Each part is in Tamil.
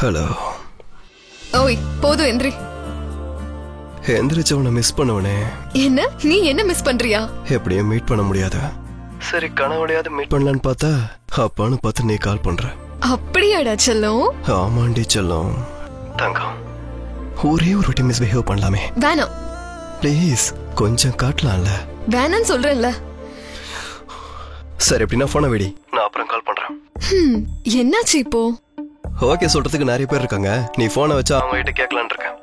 ஹலோ. ஓய் போதும் எந்திரி. எந்திரிச்சவனை மிஸ் பண்ணுவனே. என்ன நீ என்ன மிஸ் பண்றியா? எப்படியும் மீட் பண்ண முடியாதா? சரி கனவுலையாவது மீட் பண்ணலான்னு பார்த்தா அப்பான்னு பார்த்து நீ கால் பண்ற. அப்படியாடா செல்லம்? ஆமாண்டி செல்லம். தங்கம் ஒரே ஒரு வாட்டி மிஸ்பிஹேவ் பண்ணலாமே. வேணாம் ப்ளீஸ், கொஞ்சம் காட்டலாம்ல. வேணான்னு சொல்றேன்ல. சரி எப்படின்னா போனை வெடி, நான் அப்புறம் கால் பண்றேன். என்னாச்சு இப்போ? ஓகே சொல்றதுக்கு நிறைய பேர் இருக்காங்க, நீ போனை வச்சா அவங்க கிட்ட கேட்கலான்னு இருக்கேன்.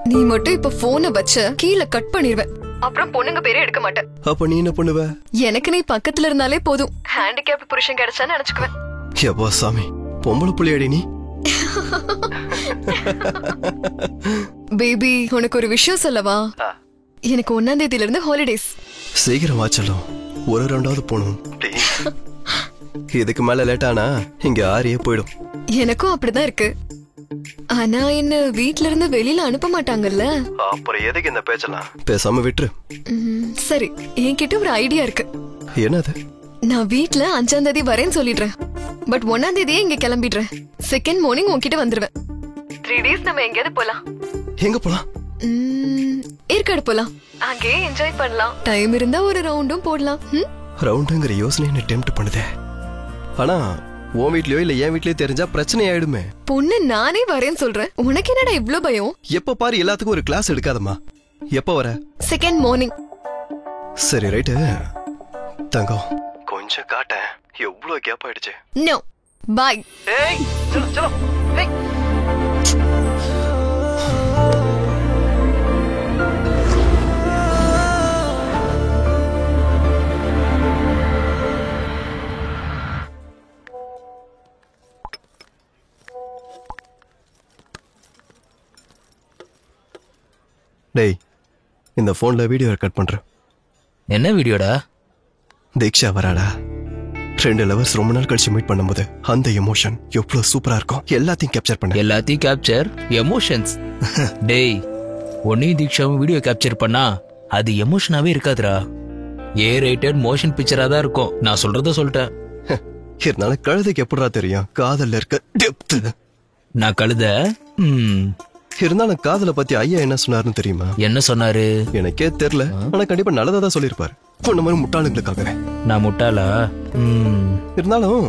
நீ மட்டும் இப்ப போனை வச்ச கீழே கட் பண்ணிடுவேன். அப்புறம் பொண்ணுங்க பேரே எடுக்க மாட்டேன். அப்ப நீ என்ன பண்ணுவ? எனக்கு நீ பக்கத்துல இருந்தாலே போதும், ஹேண்டிகேப்ட் புருஷன் கிடைச்சான்னு நினைச்சுக்குவேன். எப்பா சாமி, பொம்பளை புள்ளியடி நீ. பேபி உனக்கு ஒரு விஷயம் சொல்லவா? எனக்கு 1ஆம் தேதியில இருந்து ஹாலிடேஸ். சீக்கிரம் வாச்சலும், ஒரு ரெண்டாவது போகணும். இதுக்கு மேல லேட் ஆனா இங்க ஆரியே போயிடும். எனக்கும் அப்படிதான் இருக்கு. ஆனா என்ன வீட்ல இருந்து வெளியில அனுப்ப மாட்டாங்கல்ல. அப்புறம் எதுக்கு இந்த பேச்சலாம்? பேசாம விட்டுரு. சரி, என்கிட்ட ஒரு ஐடியா இருக்கு. என்னது? நான் வீட்ல 5ஆம் தேதி வரேன்னு சொல்லிடுறேன். பட் 1ஆம் தேதியே இங்க கிளம்பிடுறேன். செகண்ட் மார்னிங் உன்கிட்ட வந்துருவேன். 3 டேஸ் நம்ம எங்கேயாவது போலாம். எங்க போலாம்? ஏற்காடு போலாம். அங்கே என்ஜாய் பண்ணலாம். டைம் இருந்தா ஒரு ரவுண்டும் போடலாம். ரவுண்டுங்கிற யோசனை என்ன டெம்ப்ட் பண்ணுதே. ஆனா உன் வீட்லயோ இல்ல என் வீட்லயோ தெரிஞ்சா பிரச்சனை ஆயிடுமே. பொண்ணு நானே வரேன்னு சொல்றேன், உனக்கு என்னடா இவ்ளோ பயம்? எப்ப பாரு எல்லாத்துக்கும் ஒரு கிளாஸ் எடுக்காதம்மா. எப்ப வர? Second morning. சரி ரைட்டு தங்கம், கொஞ்சம் காட்ட. எவ்வளவு கேப் ஆயிடுச்சு. No bye. ஏய் चलो चलो. ஏய் டேய், இந்த போன்ல வீடியோ ரெக்கார்ட் பண்றேன். என்ன வீடியோடா? தீக்ஷா வராடா. 2 லவர்ஸ் ரொம்ப நாள் கழிச்சு மீட் பண்ணும்போது அந்த எமோஷன் எவ்வளவு சூப்பரா இருக்கும். எல்லாத்தையும் கேப்சர் பண்ண. எல்லாத்தையும் கேப்சர் எமோஷன்ஸ். டேய், ஒன்னையும் தீக்ஷாவும் வீடியோ கேப்சர் பண்ணா அது எமோஷனாவே இருக்காதுடா. ரேட்டட் மோஷன் பிக்சரா தான் இருக்கும். நான் சொல்றத சொல்லிட்டேன். இருந்தாலும் கழுதைக்கு எப்படா தெரியும் காதல்ல இருக்க டெப்த்? நான் கழுத. இருந்தாலும் காதல பத்தி ஐயா என்ன சொன்னாருன்னு தெரியுமா? என்ன சொன்னாரு? எனக்கே தெரியல, ஆனா கண்டிப்பா நல்லதான் சொல்லிருப்பாரு. இந்த மாதிரி முட்டாளுங்களுக்காகவே. நான் முட்டாளா? இருந்தாலும்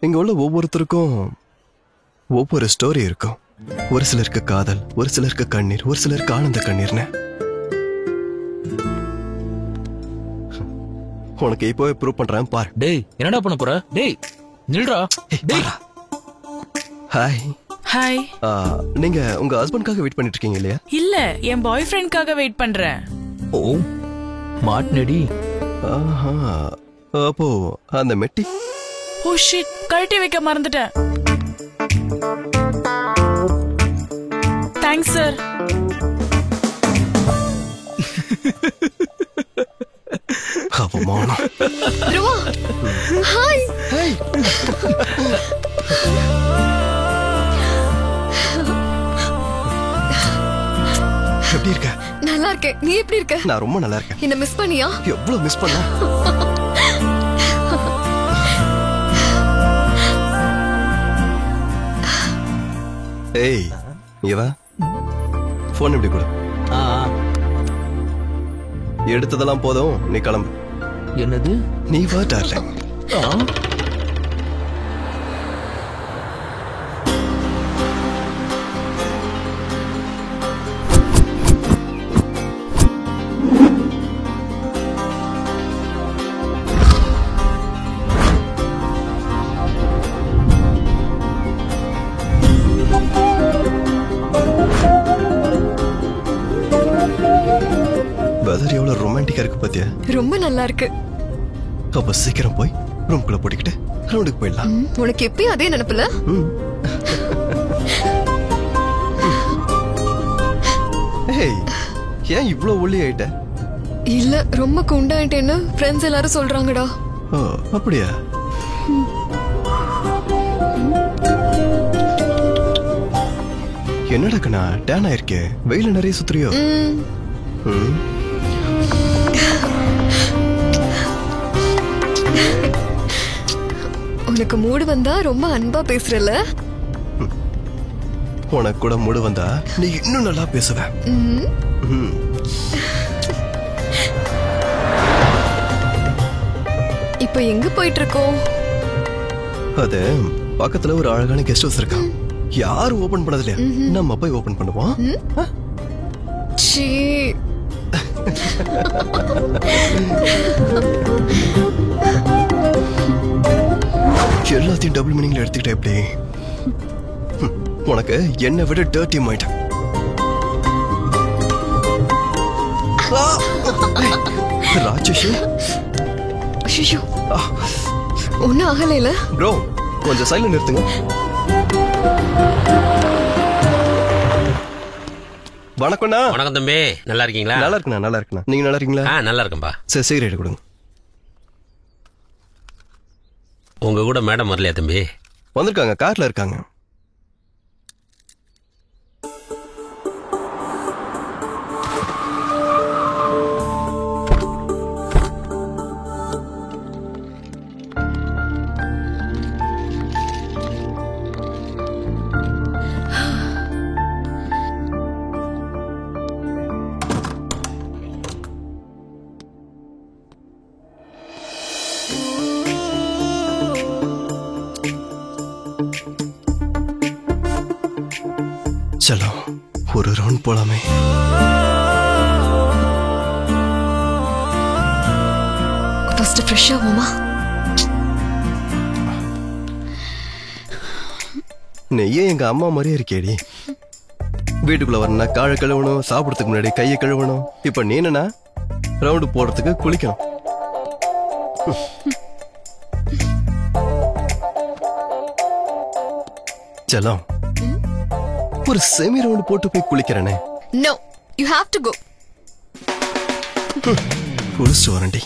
இங்க உள்ள ஒவ்வொருத்தருக்கும் ஒவ்வொரு ஸ்டோரி இருக்கும். ஒரு சிலருக்கு காதல், ஒரு சிலருக்கு கண்ணீர், ஒரு சிலருக்கு ஆனந்த கண்ணீர்னு. உனக்கு இப்போவே ப்ரூவ் பண்றேன் பாரு. டேய், என்னடா பண்ண போற? டேய் நில்றா. டேய் ஹாய். ஹாய். நீங்க உங்க ஹஸ்பண்ட்காக வெயிட் பண்ணிட்டு இருக்கீங்க இல்லையா? இல்ல, என் பாய் ஃப்ரெண்ட்காக வெயிட் பண்றேன். ஓ மாட்னடி. அப்போ அந்த மெட்டி. ஓ ஷிட், கழட்டி வைக்க மறந்துட்டேன். Thanks sir. அவமானம். ருவா ஹாய். ஹாய். எப்படி இருக்க? நல்லா இருக்கேன். நீ எப்படி இருக்க? நான் ரொம்ப நல்லா இருக்கேன். என்ன மிஸ் பண்ணியா? எவ்வளவு மிஸ் பண்ண. ஏய் இவா போன் எப்படி கொடு. எடுத்ததெல்லாம் போதும், நீ கிளம்பு. என்னது? நீ வா டார்லிங். வெதர் எவ்வளவு ரொமான்டிக்கா இருக்கு பாத்தியா? ரொம்ப நல்லா இருக்கு. அப்ப சீக்கிரம் போய் ரூம்குள்ள போட்டுக்கிட்டு ரவுண்டுக்கு போயிடலாம். உனக்கு எப்பயும் அதே நினைப்புல? ஏய், ஏன் இவ்வளவு ஒல்லி ஆயிட்ட? இல்ல, ரொம்ப குண்டாயிட்டேன்னு ஃப்ரெண்ட்ஸ் எல்லாரும் சொல்றாங்கடா. ஓ அப்படியா? என்னடா கண்ணா டேன் ஆயிருக்கே, வெயில நிறைய சுத்துறியோ? உனக்கு மூடு வந்தா ரொம்ப அன்பா பேசுறல. உனக்கு கூட மூடு வந்தா நீ இன்னும் நல்லா பேசுவ. இப்போ எங்க போயிட்டு இருக்கோம்? அது பக்கத்துல ஒரு அழகான கெஸ்ட் ஹவுஸ் இருக்கான். யாரும் ஓபன் பண்ணது இல்லையா? நம்ம போய் ஓபன் பண்ணுவோம். சீ. எல்லாத்தையும் டபுள் மீனிங்ல எடுத்துக்கிட்ட எப்படி? உனக்கு என்னை விட டர்ட்டி மைண்ட். ராஜேஷ் ஐயோ ஒன்னும் ஆகலைல ப்ரோ, கொஞ்சம் சைலண்ட் நிறுத்துங்க. வணக்கம்ண்ணா. வணக்கம் தம்பி, நல்லா இருக்கீங்களா? நல்லா இருக்குண்ணா, நல்லா இருக்குண்ணா. நீங்க நல்லா இருக்கீங்களா? நல்லா இருக்கேன்பா. சரி, சிகரெட் கொடுங்க. உங்க கூட மேடம் வரலையா தம்பி? வந்திருக்காங்க, கார்ல இருக்காங்க. சலோ, ஒரு ரவுண்ட் போலாமே. First fresh ஆவோமா? நெய்யே எங்க அம்மா மாதிரியே இருக்கேடி. வீட்டுக்குள்ள வரணும்னா காழை கழுவணும், சாப்பிடறதுக்கு முன்னாடி கையை கழுவணும். இப்ப நீ என்னன்னா ரவுண்டு போடுறதுக்கு குளிக்கணும். சலம், ஒரு செமி ரவுண்ட் போட்டு போய் குளிக்கிறேனே. No, you have to go. குளிச்சு வரண்டி.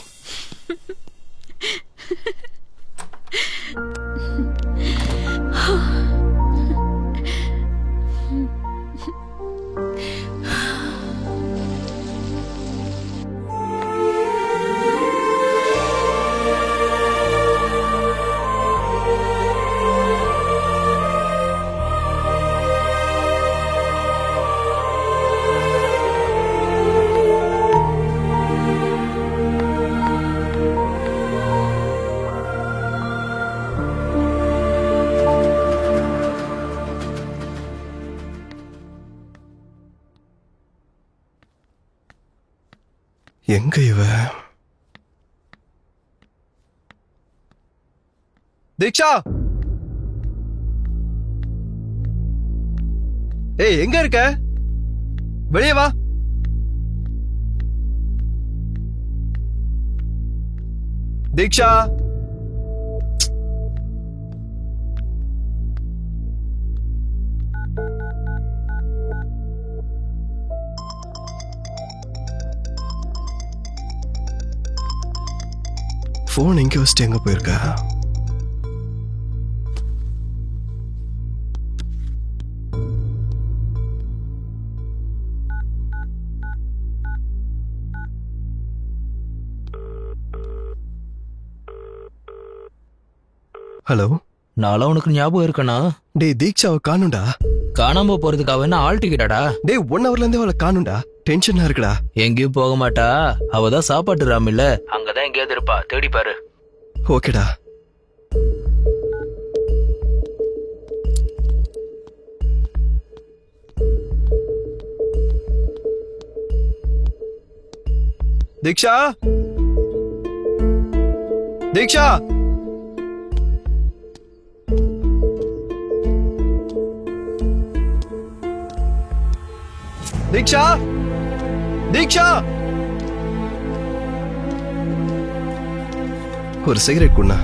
எங்க இவ? தீக்ஷா, ஏய் எங்க இருக்க? வெளியே வா. தீக்ஷா, போன் எங்க வச்சுட்டு எங்க போயிருக்கா? ஹலோ, நான்லாம் உனக்கு ஞாபகம் இருக்கனா? டேய் தீக்ஷாவை காணும்டா. காணாம போறதுக்கு அவ என்ன ஆள் டிக்கெட்டாடா? டேய் 1 hourல இருந்தே அவளை காணும்டா. டென்ஷனா இருக்குடா. எங்கேயும் போக மாட்டா, அவதான் சாப்பாட்டு ராமில்ல, அங்கதான் எங்கேயாவது இருப்பா, தேடி பாரு. ஓகேடா. தீக்ஷா, தீக்ஷா, தீக்ஷா, தீக்ஷா, ஒரு சிகரெட் குண்ணா.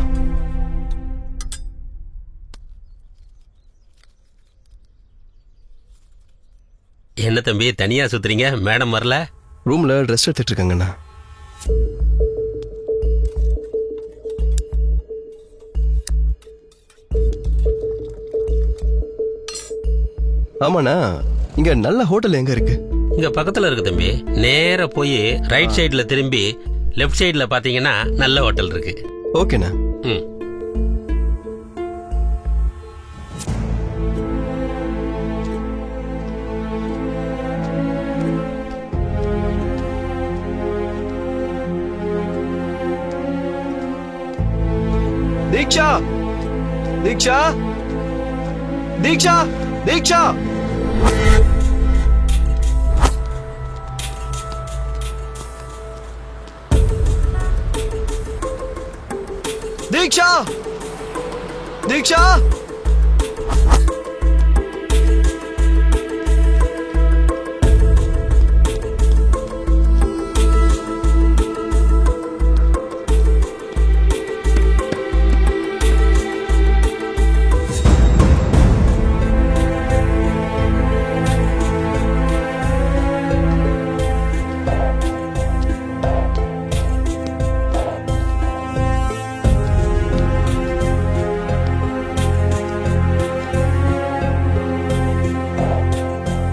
என்ன தம்பி தனியா சுத்துறீங்க? மேடம் வரல? ரூம்ல ட்ரெஸ் எடுத்துட்டு இருக்காங்கண்ணா. ஆமாண்ணா, இங்க நல்ல ஹோட்டல் எங்க இருக்கு? இங்க பக்கத்துல இருக்கு தம்பி. நேரா போய் ரைட் சைடுல திரும்பி லெஃப்ட் சைடுல பாத்தீங்கன்னா நல்ல ஹோட்டல் இருக்கு. ஓகேண்ணா. தீக்ஷா தீக்ஷா தீக்ஷா தீக்ஷா தீக்ஷா தீக்ஷா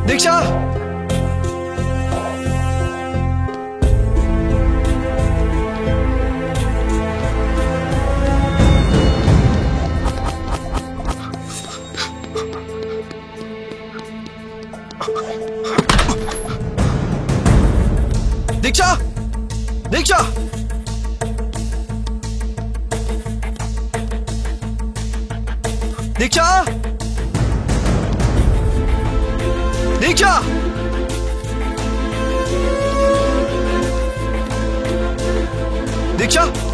தீக்ஷா தீக்ஷா தீக்ஷா தீக்ஷா தீக்ஷா தீக்ஷா